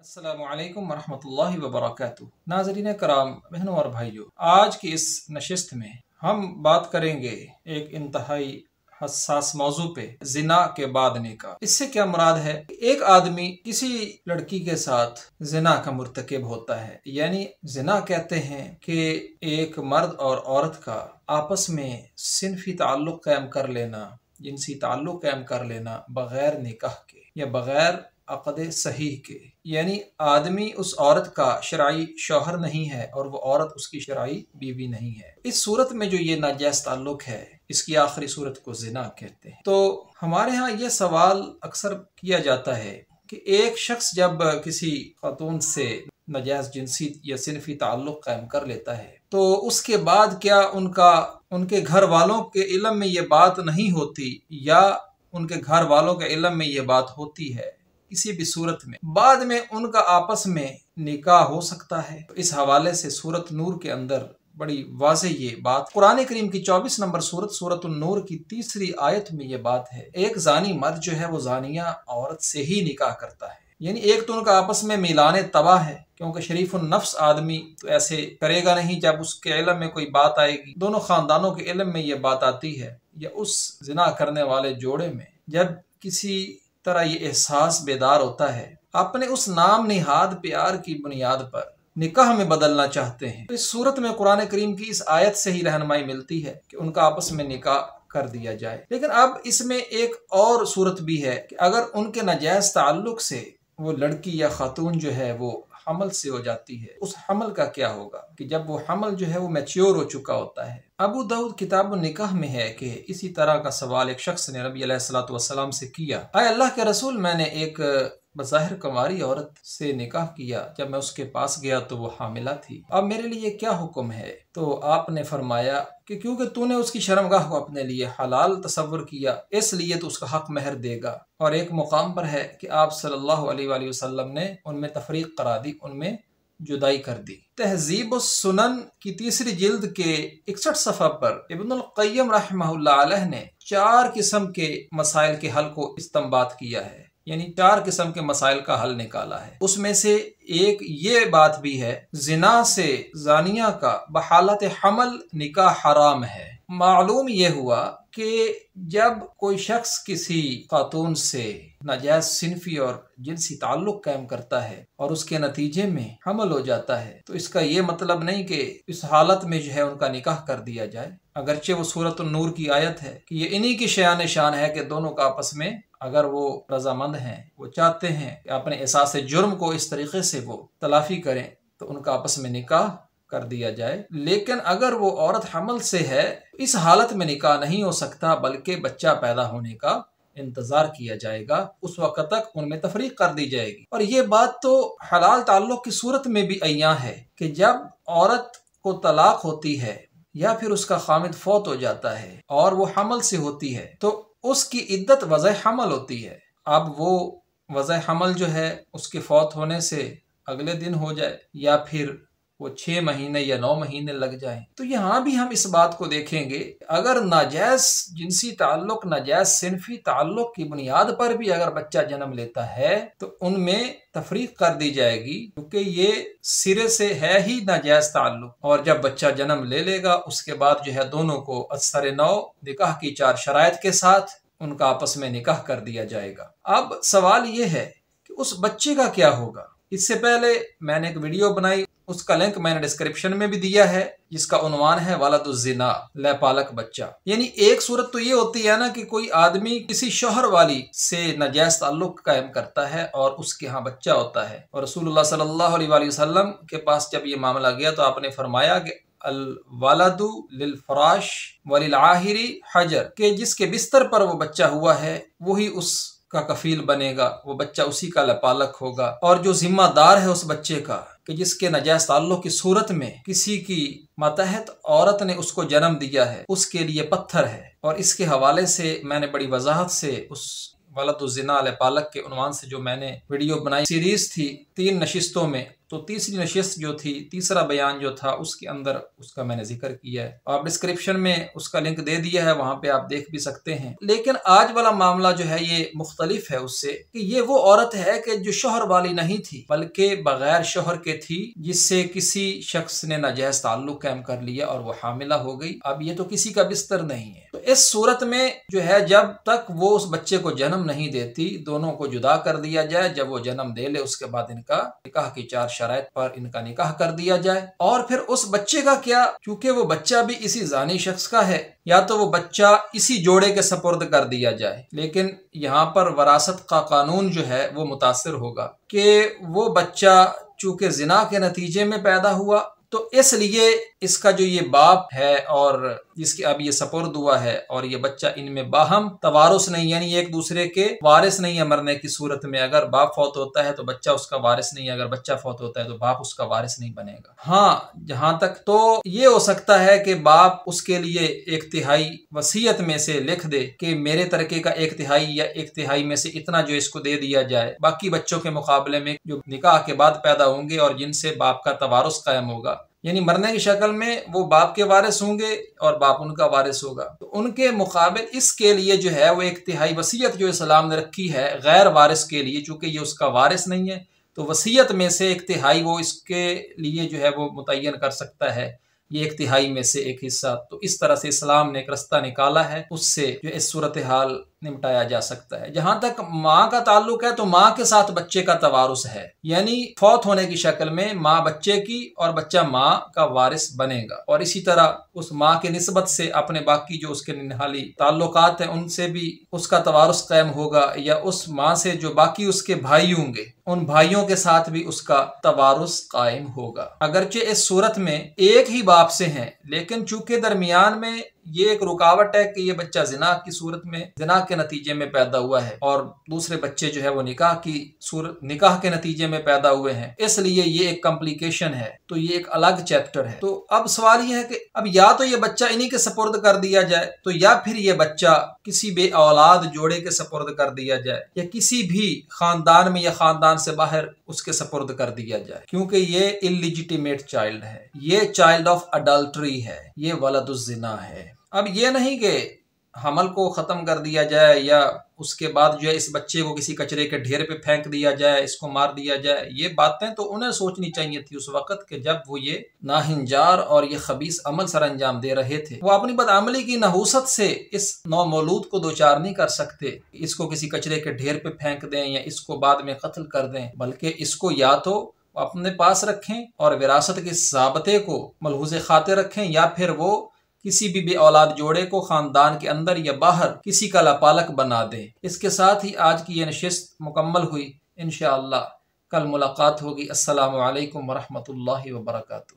अस्सलामुअलैकुम वरहमतुल्लाहि वबरकातुहू। नाज़रीन कराम, बहनों और भाइयों, आज की इस नशिस्त में हम बात करेंगे एक इंतहाई हसास मौजू पे, जिना के बाद निकाह। इससे क्या मुराद है? एक आदमी किसी लड़की के साथ जिना का मुर्तकिब होता है, यानी जिना कहते हैं कि एक मर्द और औरत का आपस में सिनफी ताल्लुक कायम कर लेना, जिनसी ताल्लुक कायम कर लेना बगैर निकाह के या बगैर अक़द सही के, यानी आदमी उस औरत का शरई शौहर नहीं है और वो औरत उसकी शरई बीवी नहीं है। इस सूरत में जो ये नाजायज़ ताल्लुक है, इसकी आखिरी सूरत को जिना कहते हैं। तो हमारे यहाँ ये सवाल अक्सर किया जाता है कि एक शख्स जब किसी खातून से नाजायज़ जिनसी या सिनफी ताल्लुक कायम कर लेता है, तो उसके बाद क्या उनके घर वालों के इल्म में ये बात नहीं होती, या उनके घर वालों के इल्म में ये बात होती है? किसी भी सूरत में बाद में उनका आपस में निकाह हो सकता है। तो इस हवाले से सूरत नूर के अंदर बड़ी वाज़ेह ये बात, कुरान करीम की 24 नंबर सूरत नूर की 3री आयत में ये बात है, एक जानी मर्द जो है वो जानिया औरत से ही निकाह करता है। यानी एक तो उनका आपस में मिलाने तबाह है, क्योंकि शरीफुन नफ्स आदमी तो ऐसे करेगा नहीं। जब उसके इल्म में कोई बात आएगी, दोनों खानदानों के इल्म में ये बात आती है, या उस जिना करने वाले जोड़े में जब किसी तरह ये एहसास बेदार होता है, अपने उस नाम निहाद प्यार की बुनियाद पर निकाह में बदलना चाहते हैं, तो इस सूरत में कुरान करीम की इस आयत से ही रहनुमाई मिलती है कि उनका आपस में निकाह कर दिया जाए। लेकिन अब इसमें एक और सूरत भी है कि अगर उनके नाजायज़ ताल्लुक से वो लड़की या खातून जो है वो हमल से हो जाती है, उस हमल का क्या होगा? कि जब वो हमल जो है वो मैच्योर हो चुका होता है। अबू दाऊद किताब निकाह में है कि इसी तरह का सवाल एक शख्स ने नबी अलैहिस्सलातु वस्सलाम से किया, आए अल्लाह के रसूल, मैंने एक बज़ाहिर कुंवारी औरत से निकाह किया, जब मैं उसके पास गया तो वो हामिला थी, अब मेरे लिए क्या हुक्म है? तो आपने फरमाया कि क्योंकि तूने उसकी शर्मगाह को अपने लिए हलाल तसव्वुर किया, इसलिए तो उसका हक महर देगा। और एक मुकाम पर है कि आप सल्लल्लाहु अलैहि वसल्लम ने उनमें तफरीक करा दी, उनमें जुदाई कर दी। तहजीब सुनन की 3री जिल्द के 61 सफ़ा पर इब्नुल क़य्यिम रहमहुल्लाह अलैह ने 4 किस्म के मसाइल के हल को इस्तेंबात किया है, यानी 4 किस्म के मसाइल का हल निकाला है। उसमें से एक ये बात भी है, जिना से जानिया का बहालत हमल निकाह हराम है। मालूम ये हुआ कि जब कोई शख्स किसी खातून से नाजायज़ सिनफी और जिनसी ताल्लुक कायम करता है और उसके नतीजे में हमल हो जाता है, तो इसका ये मतलब नहीं कि इस हालत में जो है उनका निकाह कर दिया जाए। अगरचे वो सूरत नूर की आयत है कि ये इन्हीं की शान शान है कि दोनों का आपस में अगर वो रजामंद हैं, वो चाहते हैं कि अपने एहसास जुर्म को इस तरीके से वो तलाफी करें, तो उनका आपस में निकाह कर दिया जाए। लेकिन अगर वो औरत हमल से है, इस हालत में निकाह नहीं हो सकता, बल्कि बच्चा पैदा होने का इंतजार किया जाएगा, उस वक्त तक उनमें तफरीक कर दी जाएगी। और ये बात तो हलाल ताल्लुक की सूरत में भी अय्या है कि जब औरत को तलाक होती है या फिर उसका खामिद फौत हो जाता है और वो हमल से होती है, तो उसकी इद्दत वज़ह हमल होती है। अब वो वज़ह हमल जो है उसके फौत होने से अगले दिन हो जाए, या फिर वो 6 महीने या 9 महीने लग जाएं, तो यहाँ भी हम इस बात को देखेंगे, अगर नाजायज़ जिनसी ताल्लुक, नाजायज़ सिनफी ताल्लुक की बुनियाद पर भी अगर बच्चा जन्म लेता है, तो उनमें तफरीक कर दी जाएगी, क्योंकि ये सिरे से है ही नाजायज़ ताल्लुक। और जब बच्चा जन्म ले लेगा, उसके बाद जो है दोनों को असर नौ निकाह की 4 शराइत के साथ उनका आपस में निकाह कर दिया जाएगा। अब सवाल ये है कि उस बच्चे का क्या होगा? इससे पहले मैंने एक वीडियो बनाई, उसका लिंक मैंने डिस्क्रिप्शन में भी दिया है, जिसका उन्वान है वलदुज़्ज़िना, लैपालक बच्चा। यानी एक सूरत तो ये होती है ना कि कोई आदमी किसी शौहर वाली से नाजायज़ ताल्लुक कायम करता है और उसके यहाँ बच्चा होता है, और रसूलुल्लाह सल्लल्लाहु अलैहि वसल्लम के पास जब ये मामला गया तो आपने फरमाया कि अल वलदु लिल फराश वलिल आहिरी हजर, के जिसके बिस्तर पर वो बच्चा हुआ है वही उसका कफील बनेगा, वो बच्चा उसी का लपालक होगा। और जो जिम्मेदार है उस बच्चे का, कि जिसके नाजायज़ ताल्लुक की सूरत में किसी की मातहत औरत ने उसको जन्म दिया है, उसके लिए पत्थर है। और इसके हवाले से मैंने बड़ी वजाहत से उस वलदुज़्ज़िना लैपालक के उन्वान से जो मैंने वीडियो बनाई, सीरीज थी 3 नशिस्तों में, तो तीसरी नशिस्त जो थी, तीसरा बयान जो था, उसके अंदर उसका मैंने जिक्र किया है। आप डिस्क्रिप्शन में उसका लिंक दे दिया है, वहां पे आप देख भी सकते हैं। लेकिन आज वाला मामला जो है ये मुख्तलिफ है उससे, कि ये वो औरत है कि जो शोहर वाली नहीं थी बल्कि बगैर शोहर के थी, जिससे किसी शख्स ने नाजायज ताल्लुक कायम कर लिया और वो हामिला हो गई। अब ये तो किसी का बिस्तर नहीं है। तो इस सूरत में जो है, जब तक वो उस बच्चे को जन्म नहीं देती, दोनों को जुदा कर दिया जाए। जब वो जन्म दे ले उसके बाद इनका निकाह की 4 शराइत पर इनका निकाह कर दिया जाए। और फिर उस बच्चे का क्या, क्योंकि वो बच्चा भी इसी जानी शख्स का है, या तो वो बच्चा इसी जोड़े के सपुर्द कर दिया जाए। लेकिन यहाँ पर वरासत का कानून जो है वो मुतासिर होगा कि वो बच्चा चूंकि जिना के नतीजे में पैदा हुआ, तो इसलिए इसका जो ये बाप है और जिसके अब ये सपुर्द हुआ है, और ये बच्चा, इनमें बाहम तवारुस नहीं, यानी एक दूसरे के वारिस नहीं है। मरने की सूरत में अगर बाप फौत होता है तो बच्चा उसका वारिस नहीं है, अगर बच्चा फौत होता है तो बाप उसका वारिस नहीं बनेगा। हाँ, जहां तक तो ये हो सकता है कि बाप उसके लिए 1/3 वसीयत में से लिख दे कि मेरे तरके का 1/3 या 1/3 में से इतना जो इसको दे दिया जाए, बाकी बच्चों के मुकाबले में जो निकाह के बाद पैदा होंगे और जिनसे बाप का तवारुस कायम होगा, यानी मरने की शक्ल में वो बाप के वारिस होंगे और बाप उनका वारिस होगा। तो उनके मुकाबिल इसके लिए जो है वो 1/3 वसीयत जो इस्लाम ने रखी है गैर वारिस के लिए, चूंकि ये उसका वारिस नहीं है, तो वसीयत में से 1/3 वो इसके लिए जो है वो मुतय्यन कर सकता है, ये 1/3 में से एक हिस्सा। तो इस तरह से इस्लाम ने एक रास्ता निकाला है, उससे जो इस सूरत हाल निपटाया जा सकता है। जहां तक माँ का ताल्लुक है, तो माँ के साथ बच्चे का तवारुस है, यानी फौत होने की शक्ल में माँ बच्चे की और बच्चा माँ का वारिस बनेगा। और इसी तरह उस माँ के निस्बत से अपने बाकी जो उसके निहाली ताल्लुकात हैं उनसे भी उसका तवारुस कायम होगा, या उस माँ से जो बाकी उसके भाई होंगे उन भाइयों के साथ भी उसका तवारुस कायम होगा। अगरचे इस सूरत में एक ही बाप से हैं, लेकिन चूंकि दरमियान में ये एक रुकावट है कि ये बच्चा जिना की सूरत में, जिना के नतीजे में पैदा हुआ है, और दूसरे बच्चे जो है वो निकाह के नतीजे में पैदा हुए हैं, इसलिए ये एक कॉम्प्लिकेशन है। तो ये एक अलग चैप्टर है। तो अब सवाल ये है कि अब या तो ये बच्चा इन्हीं के सपुर्द कर दिया जाए, तो या फिर ये बच्चा किसी बे औलाद जोड़े के सपुर्द कर दिया जाए, या किसी भी खानदान में या खानदान से बाहर उसके सपुर्द कर दिया जाए, क्योंकि ये इलिजिटिमेट चाइल्ड है, ये चाइल्ड ऑफ अडल्ट्री है, ये वलदुज़्ज़िना है। अब ये नहीं कि हमल को ख़त्म कर दिया जाए या उसके बाद जो है इस बच्चे को किसी कचरे के ढेर पे फेंक दिया जाए, इसको मार दिया जाए। ये बातें तो उन्हें सोचनी चाहिए थी उस वक़्त के जब वो ये नाहिंजार और ये खबीस अमल सर अंजाम दे रहे थे। वो अपनी बदअमली की नहूसत से इस नौमौलूद को दो चार नहीं कर सकते, इसको किसी कचरे के ढेर पे फेंक दें या इसको बाद में कत्ल कर दें, बल्कि इसको या तो अपने पास रखें और विरासत के ज़ाबते को मलहूज़े खाते रखें, या फिर वो किसी भी औलाद जोड़े को खानदान के अंदर या बाहर किसी का लापालक बना दे। इसके साथ ही आज की ये नशिस्त मुकम्मल हुई। इंशाअल्लाह कल मुलाकात होगी। अस्सलामु अलैकुम वरहमतुल्लाहि वबरकातुहू।